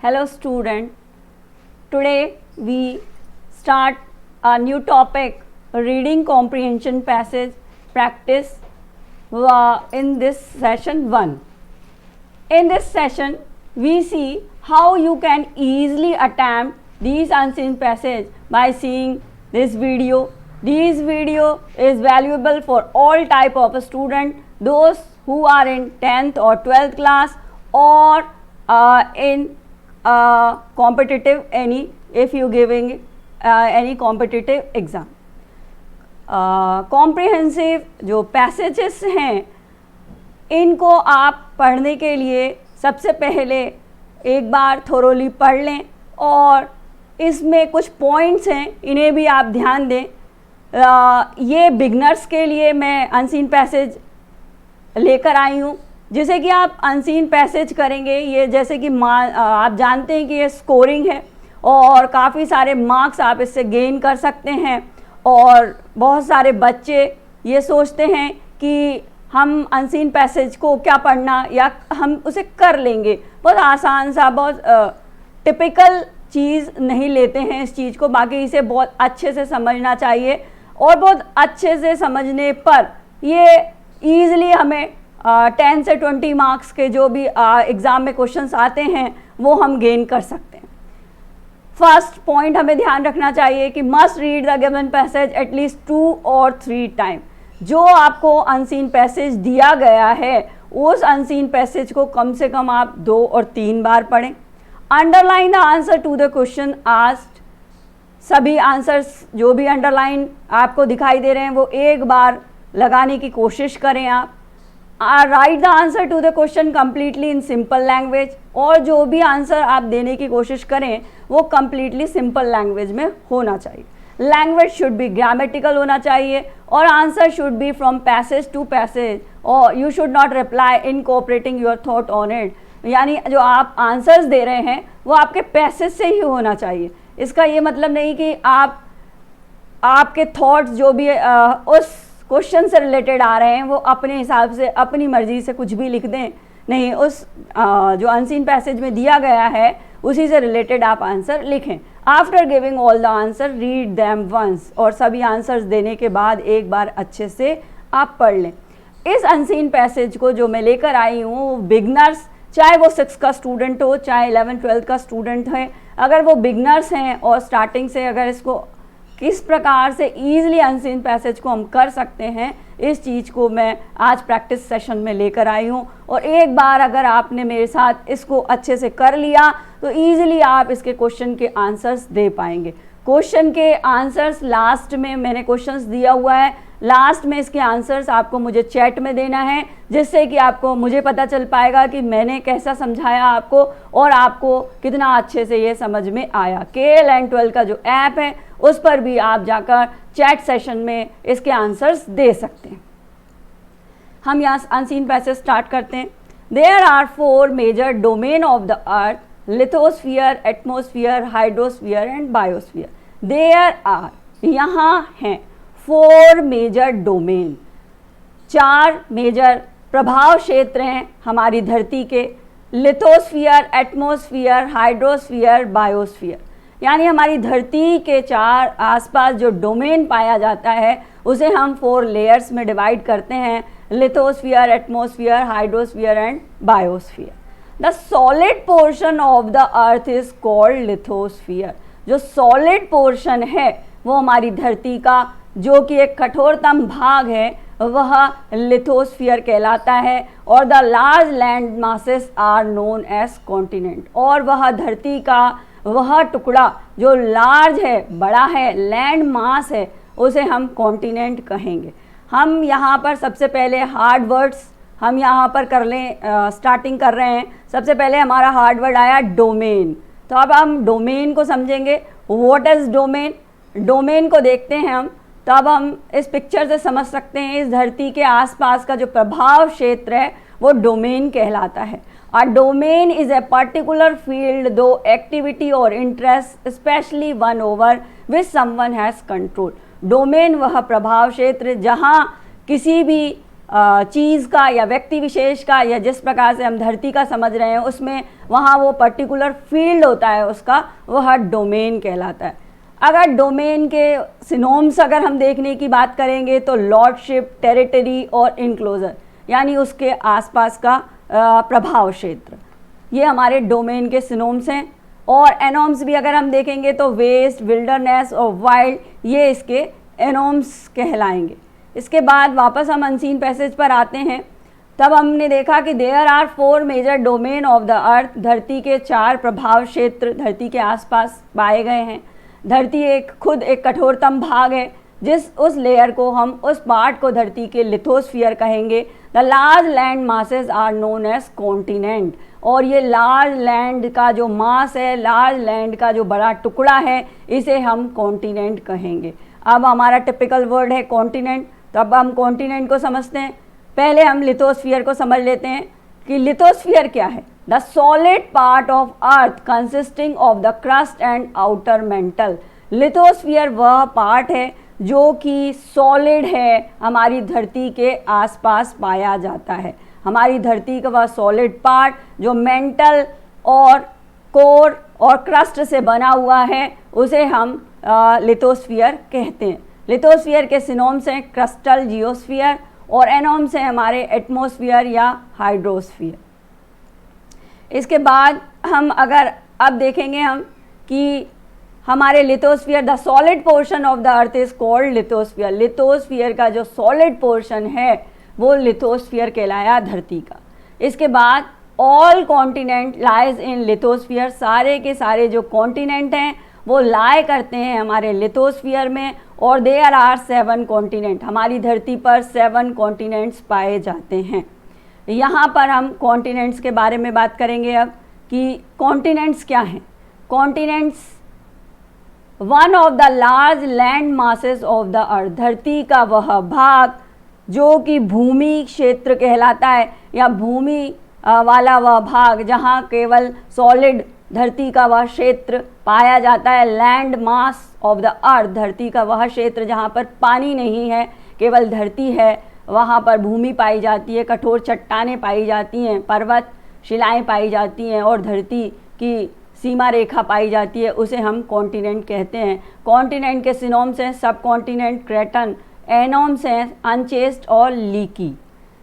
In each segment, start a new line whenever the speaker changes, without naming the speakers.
Hello student, today we start a new topic, reading comprehension passage practice in this session 1. In this session we see how you can easily attempt these unseen passage by seeing this video. This video is valuable for all type of student, those who are in 10th or 12th class or in competitive if you giving any competitive exam. Comprehensive जो passages हैं इनको आप पढ़ने के लिए सबसे पहले एक बार थोरोली पढ़ लें और इसमें कुछ पॉइंट्स हैं इन्हें भी आप ध्यान दें. ये बिगनर्स के लिए मैं अनसीन पैसेज लेकर आई हूँ. जिसे कि आप अनसीन पैसेज करेंगे, ये जैसे कि आप जानते हैं कि ये स्कोरिंग है और काफ़ी सारे मार्क्स आप इससे गेन कर सकते हैं. और बहुत सारे बच्चे ये सोचते हैं कि हम अनसीन पैसेज को क्या पढ़ना या हम उसे कर लेंगे, बहुत आसान सा, बहुत टिपिकल चीज़ नहीं लेते हैं इस चीज़ को. बाकी इसे बहुत अच्छे से समझना चाहिए और बहुत अच्छे से समझने पर ये ईज़िली हमें 10 से 20 मार्क्स के जो भी एग्ज़ाम में क्वेश्चंस आते हैं वो हम गेन कर सकते हैं. फर्स्ट पॉइंट हमें ध्यान रखना चाहिए कि must read the given passage at least 2 or 3 time. जो आपको अनसीन पैसेज दिया गया है उस अनसीन पैसेज को कम से कम आप 2 और 3 बार पढ़ें. Underline the answer to the question asked. सभी आंसर्स जो भी अंडरलाइन आपको दिखाई दे रहे हैं वो एक बार लगाने की कोशिश करें आप. Write the answer to the question completely in simple language. और जो भी आंसर आप देने की कोशिश करें वो कम्प्लीटली सिंपल लैंग्वेज में होना चाहिए. लैंग्वेज शुड बी ग्रामेटिकल होना चाहिए और answer should be from passage to passage और you should not reply incorporating your thought on it. यानी जो आप आंसर्स दे रहे हैं वो आपके पैसेज से ही होना चाहिए. इसका ये मतलब नहीं कि आपके थॉट्स जो भी उस क्वेश्चन से रिलेटेड आ रहे हैं वो अपने हिसाब से अपनी मर्जी से कुछ भी लिख दें. नहीं, उस जो अनसीन पैसेज में दिया गया है उसी से रिलेटेड आप आंसर लिखें. After giving all the answer read them once. और सभी आंसर्स देने के बाद एक बार अच्छे से आप पढ़ लें. इस अनसीन पैसेज को जो मैं लेकर आई हूँ वो बिगनर्स, चाहे वो 6 का स्टूडेंट हो चाहे 11th 12th का स्टूडेंट है, अगर वो बिगनर्स हैं और स्टार्टिंग से अगर इसको किस प्रकार से ईजिली अनसीन पैसेज को हम कर सकते हैं इस चीज़ को मैं आज प्रैक्टिस सेशन में लेकर आई हूँ. और एक बार अगर आपने मेरे साथ इसको अच्छे से कर लिया तो ईजिली आप इसके क्वेश्चन के आंसर्स दे पाएंगे. क्वेश्चन के आंसर्स लास्ट में मैंने क्वेश्चंस दिया हुआ है, लास्ट में इसके आंसर्स आपको मुझे चैट में देना है जिससे कि आपको मुझे पता चल पाएगा कि मैंने कैसा समझाया आपको और आपको कितना अच्छे से ये समझ में आया. KLN12 का जो ऐप है उस पर भी आप जाकर चैट सेशन में इसके आंसर्स दे सकते हैं. हम यहाँ अनसीन पैसेज स्टार्ट करते हैं. There are 4 major domain of the earth, lithosphere, atmosphere, hydrosphere and biosphere. There are, यहाँ हैं 4 मेजर डोमेन, 4 मेजर प्रभाव क्षेत्र हैं हमारी धरती के. Lithosphere, atmosphere, hydrosphere, biosphere. यानी हमारी धरती के 4 आसपास जो डोमेन पाया जाता है उसे हम 4 लेयर्स में डिवाइड करते हैं, lithosphere, atmosphere, hydrosphere and biosphere. The solid portion of the earth is called lithosphere. जो सॉलिड पोर्शन है वो हमारी धरती का जो कि एक कठोरतम भाग है वह लिथोस्फीयर कहलाता है. और the large land masses are known as continent. और वह धरती का वह टुकड़ा जो लार्ज है, बड़ा है, लैंड मास है, उसे हम कॉन्टिनेंट कहेंगे. हम यहाँ पर सबसे पहले हार्ड वर्ड्स हम यहाँ पर कर लें, स्टार्टिंग कर रहे हैं. सबसे पहले हमारा हार्ड वर्ड आया डोमेन. तो अब हम डोमेन को समझेंगे. What is domain? डोमेन को देखते हैं हम, तो अब हम इस पिक्चर से समझ सकते हैं इस धरती के आसपास का जो प्रभाव क्षेत्र है वो डोमेन कहलाता है. A domain is a particular field, though activity or interest, especially one over which someone has control. Domain वह प्रभाव क्षेत्र जहाँ किसी भी चीज़ का या व्यक्ति विशेष का या जिस प्रकार से हम धरती का समझ रहे हैं उसमें वहाँ वो पर्टिकुलर फील्ड होता है उसका, वह डोमेन कहलाता है। अगर डोमेन के सिनोम्स अगर हम देखने की बात करेंगे तो लॉर्डशिप, टेरिटरी और इनक्लोजर, यानी उसके आसपास का प्रभाव क्षेत्र, ये हमारे डोमेन के सिनोम्स हैं। और एनोम्स भी अगर हम देखेंगे तो वेस्ट, विल्डरनेस और वाइल्ड, ये इसके एनोम्स कहलाएंगे। इसके बाद वापस हम अनसीन पैसेज पर आते हैं। तब हमने देखा कि there are 4 major domain of the earth, धरती के 4 प्रभाव क्षेत्र धरती के आसपास पाए गए हैं। धरती खुद एक कठोरतम भाग है, उस लेयर को हम, उस पार्ट को धरती के लिथोस्फीयर कहेंगे। The large land masses are known as continent, और ये लार्ज लैंड का जो मास है, लार्ज लैंड का जो बड़ा टुकड़ा है, इसे हम कॉन्टिनेंट कहेंगे। अब हमारा टिपिकल वर्ड है कॉन्टिनेंट, तो अब हम कॉन्टिनेंट को समझते हैं। पहले हम लिथोस्फीयर को समझ लेते हैं कि लिथोस्फीयर क्या है। The solid part of earth consisting of the crust and outer mental. Lithosphere वह पार्ट है जो कि सॉलिड है, हमारी धरती के आसपास पाया जाता है। हमारी धरती का वह सॉलिड पार्ट जो मेंटल और कोर और क्रस्ट से बना हुआ है, उसे हम लिथोस्फीयर कहते हैं। लिथोस्फीयर के सिनोम्स हैं क्रस्टल, जियोस्फीयर, और एनोम्स हैं हमारे एटमॉस्फेयर या हाइड्रोस्फीयर। इसके बाद हम अगर अब देखेंगे हम कि हमारे lithosphere, the solid portion of the earth is called lithosphere. Lithosphere का जो सॉलिड पोर्शन है वो लिथोस्फीयर कहलाया धरती का। इसके बाद all continent lies in lithosphere, सारे के सारे जो कॉन्टिनेंट हैं वो लाए करते हैं हमारे लिथोस्फीयर में। और देयर आर 7 कॉन्टिनेंट, हमारी धरती पर 7 कॉन्टिनेंट्स पाए जाते हैं। यहाँ पर हम कॉन्टिनेंट्स के बारे में बात करेंगे अब कि कॉन्टिनेंट्स क्या हैं। Continents one of the large land masses of the earth, धरती का वह भाग जो कि भूमि क्षेत्र कहलाता है, या भूमि वाला वह भाग जहाँ केवल सॉलिड धरती का वह क्षेत्र पाया जाता है। Land mass of the earth, धरती का वह क्षेत्र जहाँ पर पानी नहीं है, केवल धरती है, वहाँ पर भूमि पाई जाती है, कठोर चट्टानें पाई जाती हैं, पर्वत शिलाएं पाई जाती हैं और धरती की सीमा रेखा पाई जाती है, उसे हम कॉन्टिनेंट कहते हैं। कॉन्टिनेंट के सिनोम्स हैं सब कॉन्टिनेंट, क्रेटन, एनोम्स हैं अनचेस्ट और लीकी।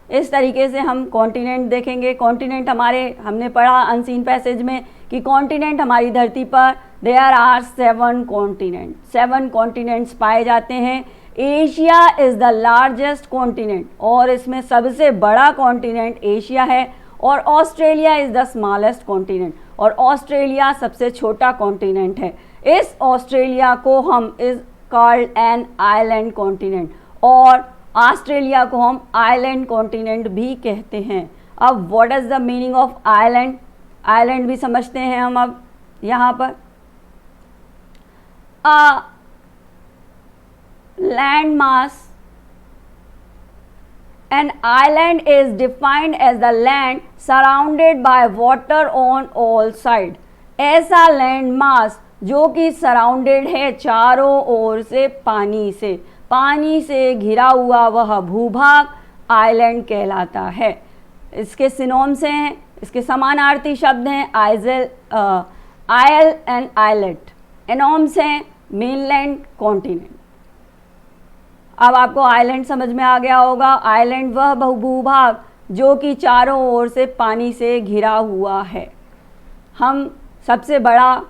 इस तरीके से हम कॉन्टिनेंट देखेंगे। कॉन्टिनेंट हमारे, हमने पढ़ा अनसीन पैसेज में कि कॉन्टिनेंट हमारी धरती पर देयर आर 7 कॉन्टिनेंट, 7 कॉन्टिनेंट्स पाए जाते हैं। Asia is the largest continent, और इसमें सबसे बड़ा कॉन्टिनेंट एशिया है। और Australia is the smallest continent, और ऑस्ट्रेलिया सबसे छोटा कॉन्टिनेंट है। इस ऑस्ट्रेलिया को हम is called an island continent, और ऑस्ट्रेलिया को हम आइलैंड कॉन्टिनेंट भी कहते हैं। अब what is the meaning of island, island भी समझते हैं हम। अब यहाँ पर land mass, an island is defined as the land surrounded by water on all side। ऐसा लैंड मास जो कि सराउंडेड है चारों ओर से पानी से घिरा हुआ वह भूभाग आइलैंड कहलाता है। इसके सिनोम्स हैं, इसके समानार्थी शब्द हैं आयल एंड आइलेट। एनोम्स हैं मेनलैंड, कॉन्टिनेंट। अब आपको आइलैंड समझ में आ गया होगा। आइलैंड वह भूभाग जो कि चारों ओर से पानी से घिरा हुआ है। हम सबसे बड़ा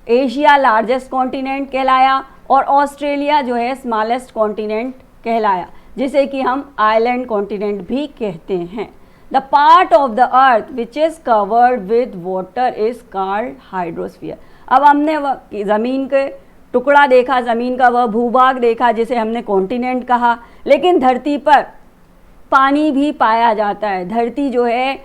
एशिया लार्जेस्ट कॉन्टिनेंट कहलाया, और ऑस्ट्रेलिया जो है स्मॉलेस्ट कॉन्टिनेंट कहलाया, जिसे कि हम आइलैंड कॉन्टिनेंट भी कहते हैं। The part of the earth which is covered with water is called hydrosphere. अब हमने ज़मीन के टुकड़ा देखा, ज़मीन का वह भूभाग देखा जिसे हमने कॉन्टिनेंट कहा, लेकिन धरती पर पानी भी पाया जाता है। धरती जो है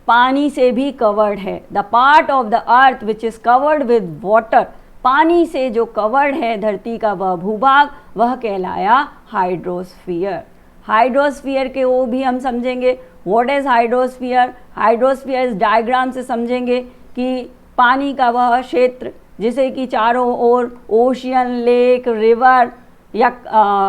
पानी से भी कवर्ड है। The part of the earth which is covered with water, पानी से जो कवर्ड है धरती का वह भूभाग, वह कहलाया हाइड्रोस्फीयर। हाइड्रोस्फीयर के वो भी हम समझेंगे। व्हाट इज़ हाइड्रोस्फीयर, हाइड्रोस्फीयर इस डायग्राम से समझेंगे कि पानी का वह क्षेत्र जिसे कि चारों ओर ओशियन, लेक, रिवर या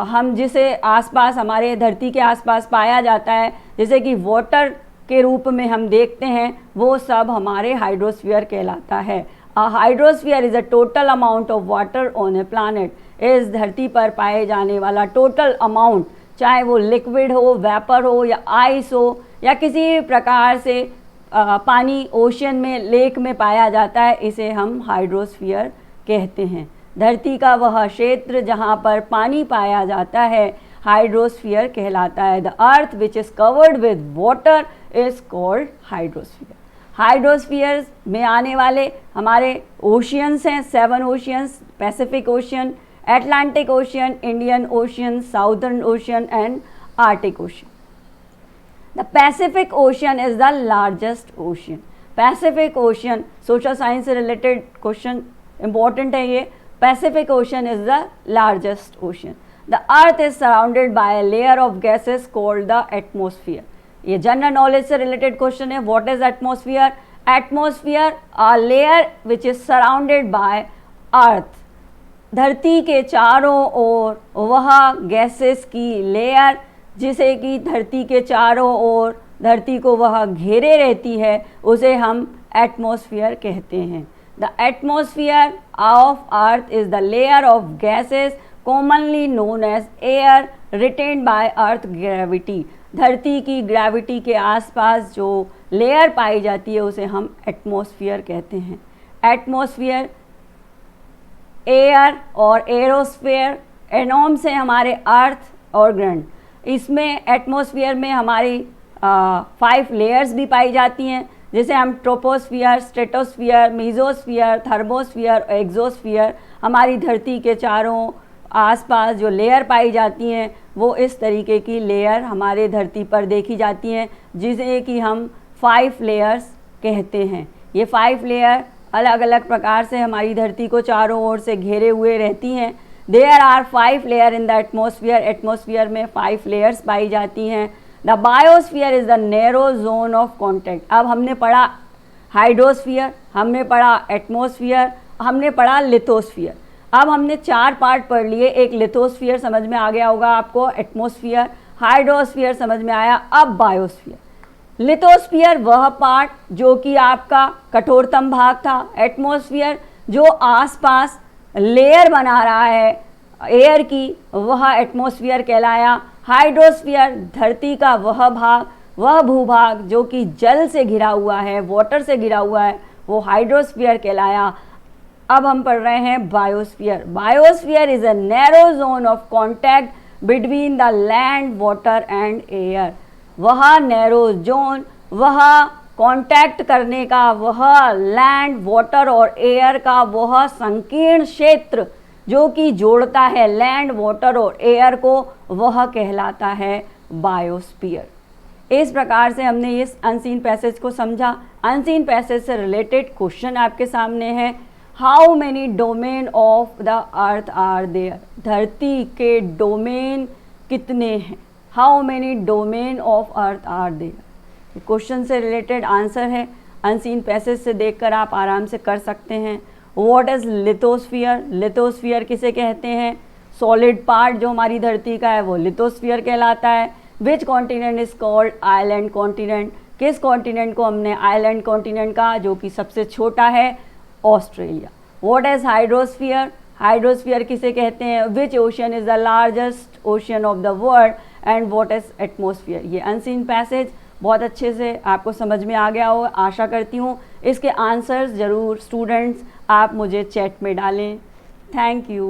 हम जिसे आसपास हमारे धरती के आसपास पाया जाता है, जैसे कि वाटर के रूप में हम देखते हैं, वो सब हमारे हाइड्रोस्फीयर कहलाता है। Hydrosphere is a total amount of water on A planet. इस धरती पर पाए जाने वाला टोटल अमाउंट, चाहे वो लिक्विड हो, वेपर हो या आइस हो या किसी भी प्रकार से पानी ओशन में, लेक में पाया जाता है, इसे हम हाइड्रोस्फीयर कहते हैं। धरती का वह क्षेत्र जहाँ पर पानी पाया जाता है हाइड्रोस्फीयर कहलाता है। The earth which is covered with water is called hydrosphere. Hydrosphere में आने वाले हमारे ओशियंस हैं, 7 oceans, Pacific ocean, Atlantic Ocean, Indian Ocean, Southern Ocean and Arctic Ocean. The Pacific Ocean is the largest ocean. Pacific Ocean, social science से related question important है ये। Pacific Ocean is the largest ocean. The earth is surrounded by a layer of gases called the atmosphere. ये general knowledge से related question है। What is atmosphere? Atmosphere a layer which is surrounded by earth. धरती के चारों ओर वह gases की layer जिसे कि धरती के चारों ओर धरती को वह घेरे रहती है, उसे हम एटमॉस्फेयर कहते हैं। The atmosphere of earth is the layer of gases commonly known as air retained by earth gravity. धरती की ग्रेविटी के आसपास जो लेयर पाई जाती है उसे हम एटमॉस्फेयर कहते हैं। एटमॉस्फेयर, एयर और एरोस्फेयर एनोम्स हैं हमारे अर्थ और ग्रहण। इसमें एटमॉस्फेयर में हमारी 5 लेयर्स भी पाई जाती हैं, जैसे हम troposphere, stratosphere, mesosphere, thermosphere, exosphere. हमारी धरती के चारों आसपास जो लेयर पाई जाती हैं वो इस तरीके की लेयर हमारे धरती पर देखी जाती हैं, जिसे कि हम 5 लेयर्स कहते हैं। ये 5 लेयर अलग अलग प्रकार से हमारी धरती को चारों ओर से घेरे हुए रहती हैं। There are 5 layer in the atmosphere. Atmosphere में 5 लेयर्स पाई जाती हैं। The biosphere is the narrow zone of contact. अब हमने पढ़ा हाइड्रोस्फीयर, हमने पढ़ा एटमॉस्फेयर, हमने पढ़ा लिथोस्फीयर। अब हमने 4 पार्ट पढ़ लिए। एक लिथोस्फीयर समझ में आ गया होगा आपको, एटमॉस्फेयर, हाइड्रोस्फीयर समझ में आया, अब बायोस्फीयर। लिथोस्फीयर वह पार्ट जो कि आपका कठोरतम भाग था। एटमॉस्फेयर जो आसपास लेयर बना रहा है एयर की, वह एटमॉस्फेयर कहलाया। हाइड्रोस्फीयर धरती का वह भाग, वह भूभाग जो कि जल से घिरा हुआ है, वाटर से घिरा हुआ है, वो हाइड्रोस्फीयर कहलाया। अब हम पढ़ रहे हैं biosphere. Biosphere is a narrow zone of contact between the land, water and air. वह नैरो जोन, वह कांटेक्ट करने का, वह लैंड, वाटर और एयर का वह संकीर्ण क्षेत्र जो कि जोड़ता है लैंड, वाटर और एयर को, वह कहलाता है बायोस्फीयर। इस प्रकार से हमने इस अनसीन पैसेज को समझा। अनसीन पैसेज से रिलेटेड क्वेश्चन आपके सामने है। How many domain of the earth are there? धरती के डोमेन कितने हैं? How many domain of earth are there? Question से रिलेटेड आंसर है, अनसीन पैसेज से देखकर आप आराम से कर सकते हैं। What is lithosphere? लिथोस्फीयर किसे कहते हैं? सॉलिड पार्ट जो हमारी धरती का है वो लिथोस्फीयर कहलाता है। Which continent is called island continent? किस कॉन्टिनेंट को हमने आइलैंड कॉन्टिनेंट कहा, जो कि सबसे छोटा है? Australia. What is hydrosphere? Hydrosphere किसे कहते हैं? Which ocean is the largest ocean of the world? And what is atmosphere? ये अनसीन पैसेज बहुत अच्छे से आपको समझ में आ गया हो, आशा करती हूँ। इसके आंसर्स ज़रूर स्टूडेंट्स आप मुझे चैट में डालें। Thank you.